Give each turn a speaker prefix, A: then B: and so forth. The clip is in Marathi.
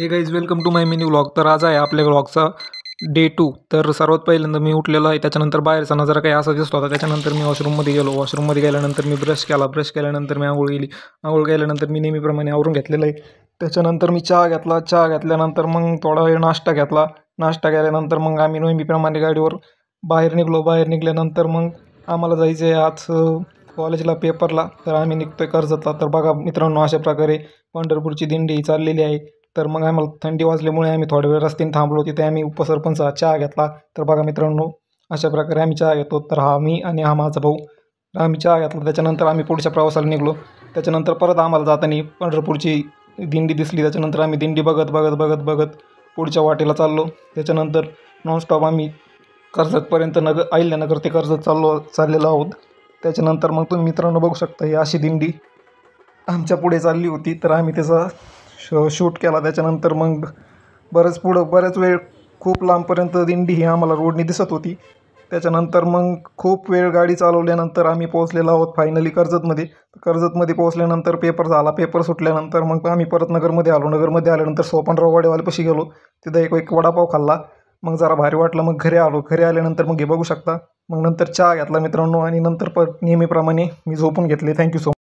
A: हे guys welcome to my mini vlog. तर आज आहे आपल्या व्लॉगचा डे 2. तर सर्वात पहिल्यांदा मी उठलेलो आहे. त्याच्यानंतर बाहेरचा नजारा काही असा दिसत होता. त्याच्यानंतर मी वॉशरूममध्ये गेलो. वॉशरूममध्ये गेल्यानंतर मी ब्रश केल्यानंतर मी आंघोळ केली. आंघोळ केल्यानंतर मी नेहमीप्रमाणे आवरून घेतलेलं आहे. त्याच्यानंतर मी चहा घेतला. चहा घेतल्यानंतर मग थोडा वेळ नाश्ता घेतला. नाश्ता केल्यानंतर मग आम्ही नेहमीप्रमाणे गाडीवर बाहेर निघलो. बाहेर निघाल्यानंतर मग आम्हाला जायचं आहे आज कॉलेजला पेपरला. तर आम्ही निघतो आहे कर्जतला. तर बघा मित्रांनो, अशा प्रकारे पंढरपूरची दिंडी चाललेली आहे. तर मग आम्हाला थंडी वाजल्यामुळे आम्ही थोड्या वेळ रस्त्याने थांबलो. तिथे आम्ही उपसरपंच चहा घेतला. तर बघा मित्रांनो, अशा प्रकारे आम्ही चहा घेतो. तर मी आणि माझा भाऊ आम्ही चहा घेतला. त्याच्यानंतर आम्ही पुढच्या प्रवासाला निघलो. त्याच्यानंतर परत आम्हाला जाताना पंढरपूरची दिंडी दिसली. त्याच्यानंतर आम्ही दिंडी बघत पुढच्या वाटेला चाललो. त्याच्यानंतर नॉनस्टॉप आम्ही कर्जतपर्यंत अहिल्यानगर ते कर्जत चाललेलो आहोत. त्याच्यानंतर मग तुम्ही मित्रांनो बघू शकता, ही अशी दिंडी आमच्या पुढे चालली होती. तर आम्ही त्याचा शूट केला. त्याच्यानंतर मग बऱ्याच वेळ खूप लांबपर्यंत दिंडी ही आम्हाला रोडने दिसत होती. त्याच्यानंतर मग खूप वेळ गाडी चालवल्यानंतर आम्ही पोहोचलेलो आहोत फायनली कर्जतमध्ये पोहोचल्यानंतर पेपर झाला. पेपर सुटल्यानंतर मग आम्ही परत नगरमध्ये आलो. नगरमध्ये आल्यानंतर सोपानराव वाडेवाल्यापाशी गेलो. तिथं एक वडापाव खाल्ला. मग जरा भारी वाटलं. मग घरी आलो. घरी आल्यानंतर मग हे बघू शकता, मग नंतर चहा घेतला मित्रांनो. आणि नंतर नेहमीप्रमाणे मी झोपून घेतले. Thank you so much.